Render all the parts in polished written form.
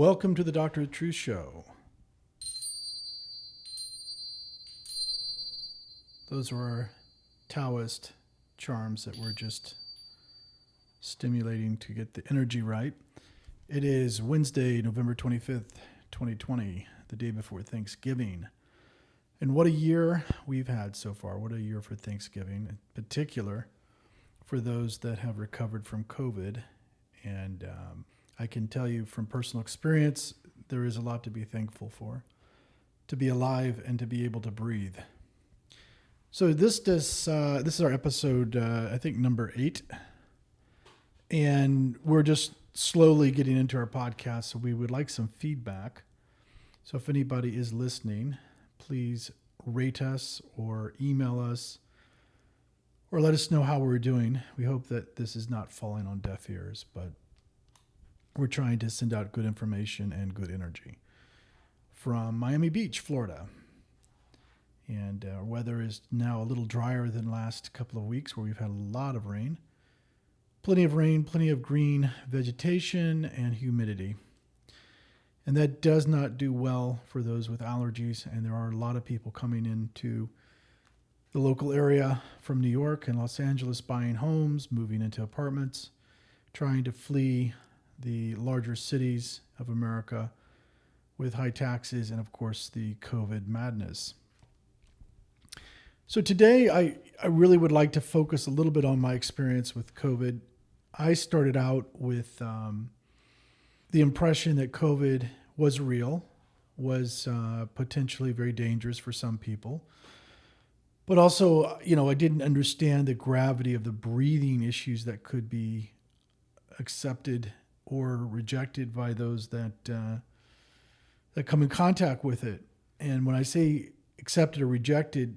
Welcome to the Doctor of Truth Show. Those were our Taoist charms that we're just stimulating to get the energy right. It is Wednesday, November 25th, 2020, the day before Thanksgiving. And what a year we've had so far. What a year for Thanksgiving, in particular for those that have recovered from COVID. And I can tell you from personal experience, there is a lot to be thankful for, to be alive and to be able to breathe. So this is our episode, I think number 8, and we're just slowly getting into our podcast. So we would like some feedback. So if anybody is listening, please rate us or email us or let us know how we're doing. We hope that this is not falling on deaf ears, but we're trying to send out good information and good energy from Miami Beach, Florida. And our weather is now a little drier than last couple of weeks where we've had a lot of rain. Plenty of green vegetation and humidity. And that does not do well for those with allergies. And there are a lot of people coming into the local area from New York and Los Angeles buying homes, moving into apartments, trying to flee the larger cities of America with high taxes and, of course, the COVID madness. So today, I really would like to focus a little bit on my experience with COVID. I started out with the impression that COVID was real, was potentially very dangerous for some people. But also, I didn't understand the gravity of the breathing issues that could be accepted or rejected by those that come in contact with it. And when I say accepted or rejected,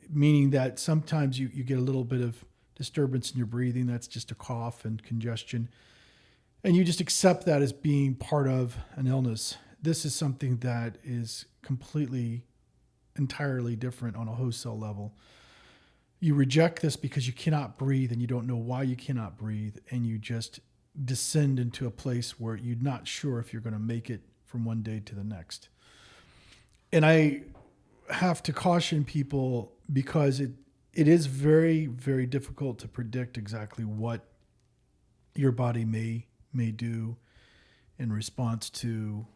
meaning that sometimes you get a little bit of disturbance in your breathing, that's just a cough and congestion, and you just accept that as being part of an illness. This is something that is entirely different on a whole cell level. You reject this because you cannot breathe and you don't know why you cannot breathe, and you just descend into a place where you're not sure if you're going to make it from one day to the next. And I have to caution people because it is very, very difficult to predict exactly what your body may do in response to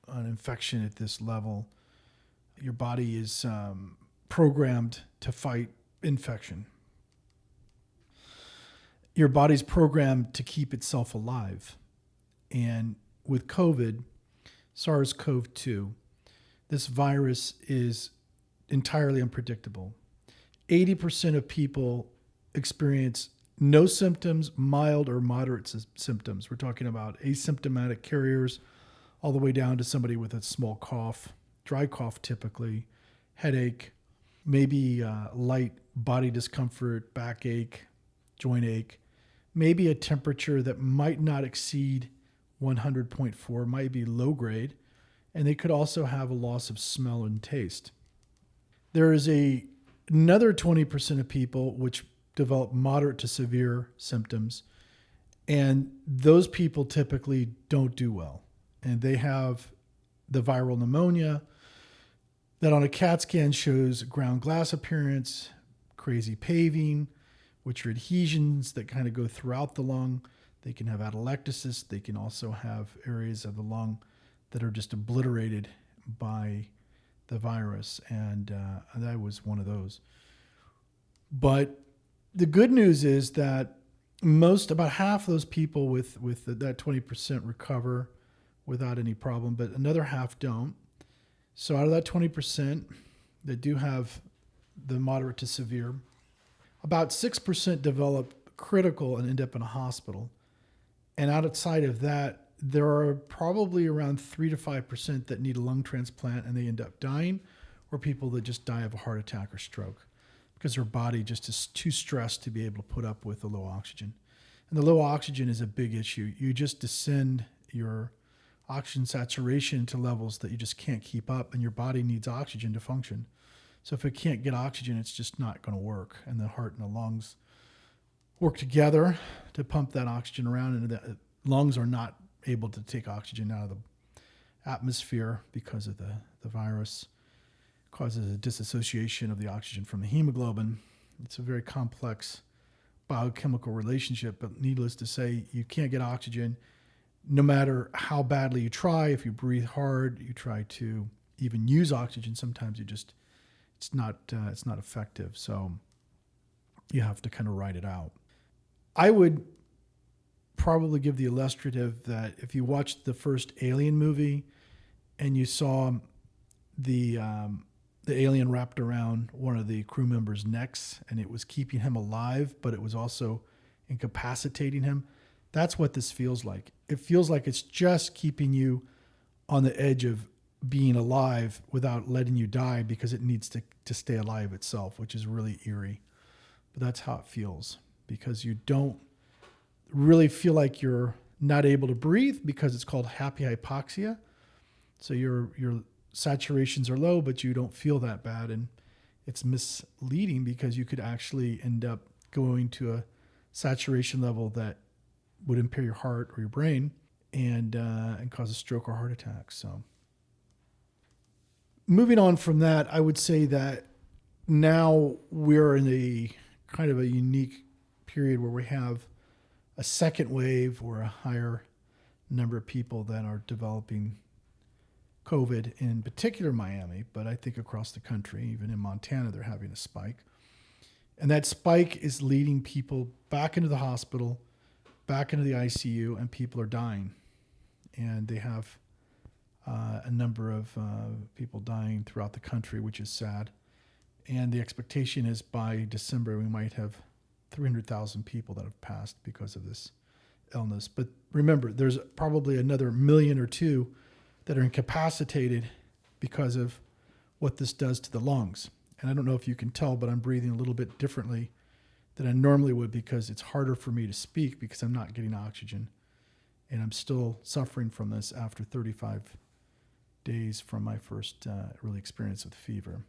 an infection at this level. Your body is programmed to fight infection. Your body's programmed to keep itself alive. And with COVID, SARS-CoV-2, this virus is entirely unpredictable. 80% of people experience no symptoms, mild or moderate symptoms. We're talking about asymptomatic carriers all the way down to somebody with a small cough, dry cough typically, headache, maybe light body discomfort, backache, joint ache, maybe a temperature that might not exceed 100.4, might be low grade, and they could also have a loss of smell and taste. There is another 20% of people which develop moderate to severe symptoms, and those people typically don't do well. And they have the viral pneumonia that on a CAT scan shows ground glass appearance, crazy paving, which are adhesions that kind of go throughout the lung. They can have atelectasis. They can also have areas of the lung that are just obliterated by the virus. And that was one of those. But the good news is that about half of those people with that 20% recover without any problem, but another half don't. So out of that 20% that do have the moderate to severe, about 6% develop critical and end up in a hospital. And outside of that, there are probably around 3 to 5% that need a lung transplant and they end up dying, or people that just die of a heart attack or stroke because their body just is too stressed to be able to put up with the low oxygen. And the low oxygen is a big issue. You just descend your oxygen saturation to levels that you just can't keep up, and your body needs oxygen to function. So if it can't get oxygen, it's just not going to work. And the heart and the lungs work together to pump that oxygen around, and the lungs are not able to take oxygen out of atmosphere because of the virus, causes a disassociation of the oxygen from the hemoglobin. It's a very complex biochemical relationship, but needless to say, you can't get oxygen no matter how badly you try. If you breathe hard, you try to even use oxygen, sometimes it's not effective. So you have to kind of ride it out. I would probably give the illustrative that if you watched the first Alien movie and you saw the alien wrapped around one of the crew members' necks and it was keeping him alive, but it was also incapacitating him, that's what this feels like. It feels like it's just keeping you on the edge of being alive without letting you die because it needs to stay alive itself, which is really eerie. But that's how it feels, because you don't really feel like you're not able to breathe because it's called happy hypoxia. So your saturations are low, but you don't feel that bad. And it's misleading because you could actually end up going to a saturation level that would impair your heart or your brain and cause a stroke or heart attack. So moving on from that, I would say that now we're in a kind of a unique period where we have a second wave or a higher number of people that are developing COVID, in particular Miami, but I think across the country, even in Montana, they're having a spike. And that spike is leading people back into the hospital, back into the ICU, and people are dying. And they have a number of people dying throughout the country, which is sad. And the expectation is by December, we might have 300,000 people that have passed because of this illness. But remember, there's probably another million or two that are incapacitated because of what this does to the lungs. And I don't know if you can tell, but I'm breathing a little bit differently than I normally would because it's harder for me to speak because I'm not getting oxygen. And I'm still suffering from this after 35 days from my first early experience with fever.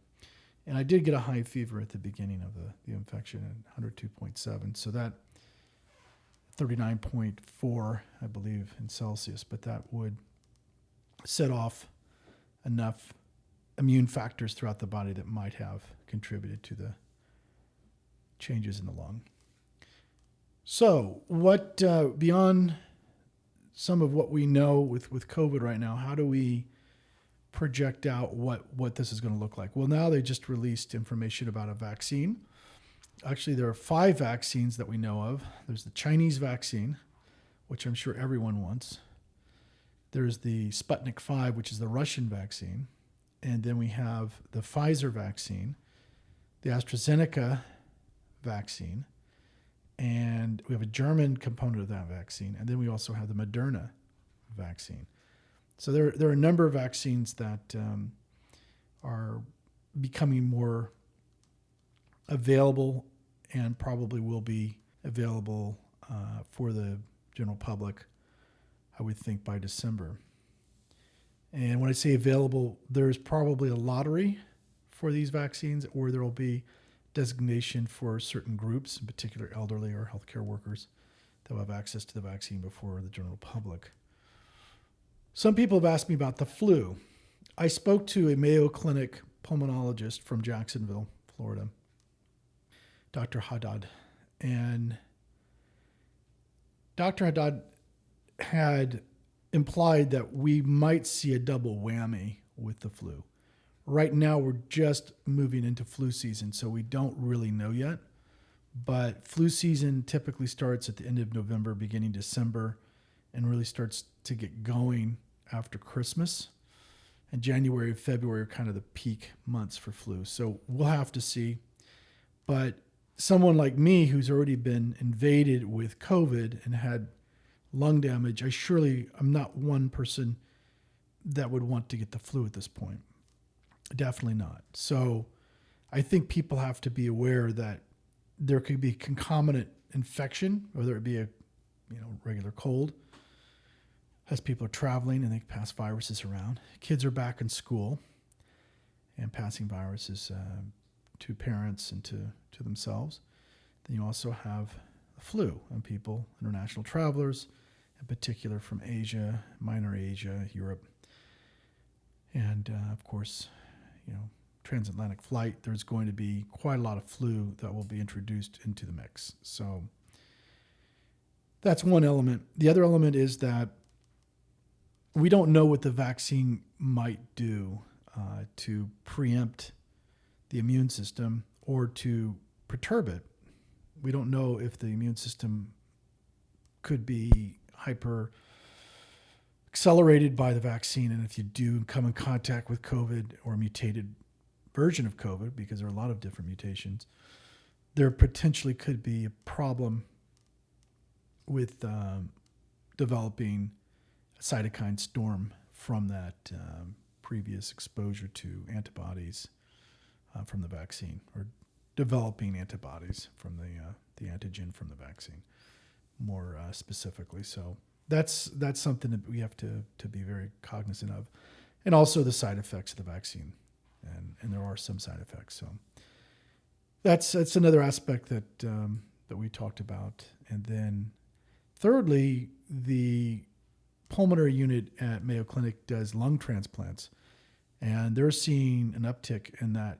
And I did get a high fever at the beginning of the infection at 102.7. So that 39.4, I believe, in Celsius, but that would set off enough immune factors throughout the body that might have contributed to the changes in the lung. So what, beyond some of what we know with COVID right now, how do we project out what this is going to look like? Well, now they just released information about a vaccine. Actually, there are 5 vaccines that we know of. There's the Chinese vaccine, which I'm sure everyone wants. There's the Sputnik 5, which is the Russian vaccine. And then we have the Pfizer vaccine, the AstraZeneca vaccine, and we have a German component of that vaccine. And then we also have the Moderna vaccine. So there are a number of vaccines that are becoming more available and probably will be available for the general public, I would think, by December. And when I say available, there's probably a lottery for these vaccines, or there will be designation for certain groups, in particular elderly or healthcare workers, that will have access to the vaccine before the general public. Some people have asked me about the flu. I spoke to a Mayo Clinic pulmonologist from Jacksonville, Florida, Dr. Haddad. And Dr. Haddad had implied that we might see a double whammy with the flu. Right now, we're just moving into flu season, so we don't really know yet. But flu season typically starts at the end of November, beginning December, and really starts to get going after Christmas. And January and February are kind of the peak months for flu. So we'll have to see. But someone like me who's already been invaded with COVID and had lung damage, I'm not one person that would want to get the flu at this point. Definitely not. So I think people have to be aware that there could be concomitant infection, whether it be a regular cold, as people are traveling and they pass viruses around. Kids are back in school and passing viruses to parents and to themselves. Then you also have the flu and people, international travelers, in particular from Asia, minor Asia, Europe, And of course, transatlantic flight, there's going to be quite a lot of flu that will be introduced into the mix. So that's one element. The other element is that we don't know what the vaccine might do to preempt the immune system or to perturb it. We don't know if the immune system could be hyper accelerated by the vaccine. And if you do come in contact with COVID or a mutated version of COVID, because there are a lot of different mutations, there potentially could be a problem with developing a cytokine storm from that previous exposure to antibodies from the vaccine, or developing antibodies from the antigen from the vaccine, more specifically. So that's something that we have to be very cognizant of, and also the side effects of the vaccine, and there are some side effects. So that's another aspect that we talked about. And then thirdly, the pulmonary unit at Mayo Clinic does lung transplants, and they're seeing an uptick in that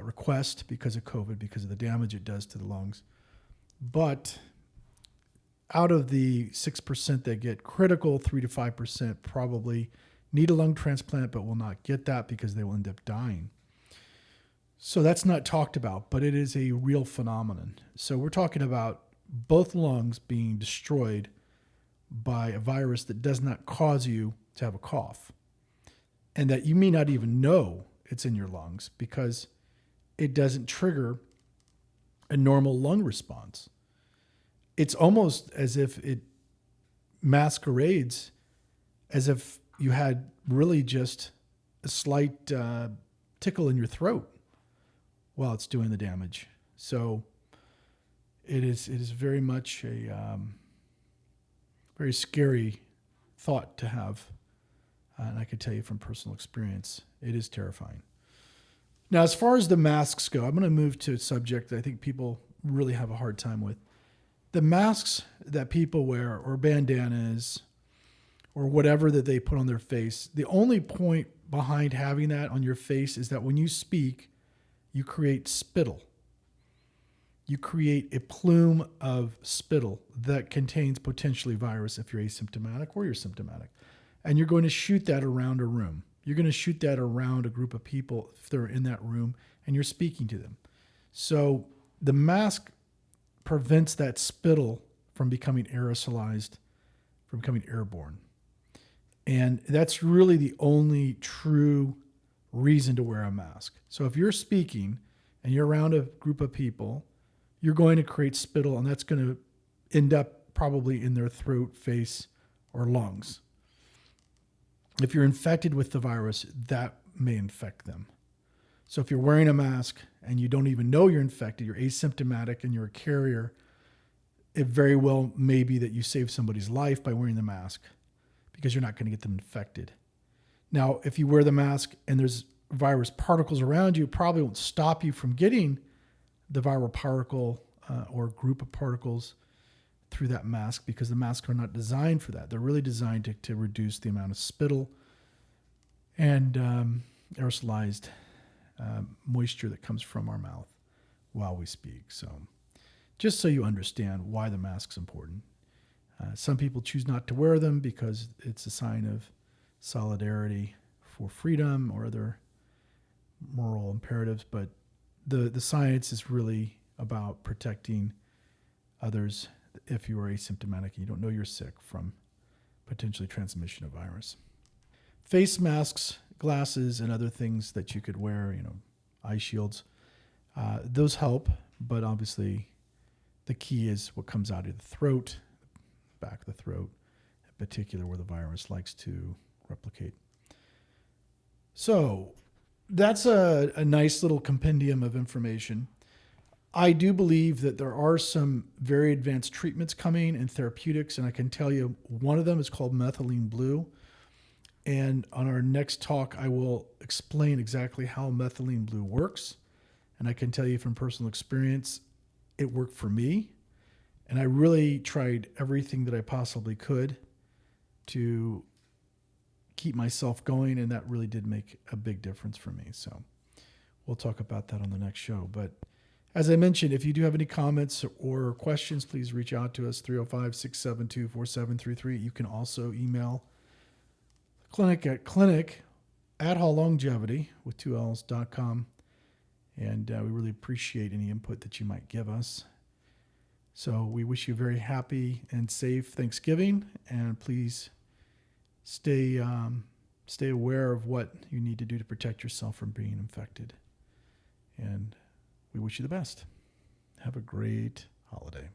request because of COVID, because of the damage it does to the lungs. But out of the 6% that get critical, 3 to 5% probably need a lung transplant, but will not get that because they will end up dying. So that's not talked about, but it is a real phenomenon. So we're talking about both lungs being destroyed by a virus that does not cause you to have a cough, and that you may not even know it's in your lungs because it doesn't trigger a normal lung response. It's almost as if it masquerades as if you had really just a slight tickle in your throat while it's doing the damage. So it is very much a very scary thought to have. And I can tell you from personal experience, it is terrifying. Now, as far as the masks go, I'm going to move to a subject that I think people really have a hard time with. The masks that people wear, or bandanas, or whatever that they put on their face, the only point behind having that on your face is that when you speak, you create spittle. You create a plume of spittle that contains potentially virus if you're asymptomatic or you're symptomatic. And you're going to shoot that around a room. You're going to shoot that around a group of people if they're in that room and you're speaking to them. So the mask prevents that spittle from becoming aerosolized, from becoming airborne. And that's really the only true reason to wear a mask. So if you're speaking and you're around a group of people, you're going to create spittle, and that's going to end up probably in their throat, face, or lungs. If you're infected with the virus, that may infect them. So if you're wearing a mask and you don't even know you're infected, you're asymptomatic and you're a carrier, it very well may be that you save somebody's life by wearing the mask because you're not going to get them infected. Now, if you wear the mask and there's virus particles around you, it probably won't stop you from getting the viral particle or group of particles through that mask, because the masks are not designed for that. They're really designed to reduce the amount of spittle and aerosolized moisture that comes from our mouth while we speak. So just so you understand why the mask's important. Some people choose not to wear them because it's a sign of solidarity for freedom or other moral imperatives, but the science is really about protecting others if you are asymptomatic and you don't know you're sick from potentially transmission of virus. Face masks, glasses, and other things that you could wear, eye shields, those help, but obviously the key is what comes out of the throat, back of the throat, in particular where the virus likes to replicate. So that's a nice little compendium of information. I do believe that there are some very advanced treatments coming in therapeutics, and I can tell you one of them is called methylene blue. And on our next talk, I will explain exactly how methylene blue works. And I can tell you from personal experience, it worked for me. And I really tried everything that I possibly could to keep myself going, and that really did make a big difference for me. So we'll talk about that on the next show. But as I mentioned, if you do have any comments or questions, please reach out to us, 305-672-4733. You can also email clinic at hallongevity with 2Ls.com. And we really appreciate any input that you might give us. So we wish you a very happy and safe Thanksgiving, and please stay aware of what you need to do to protect yourself from being infected. And we wish you the best. Have a great holiday.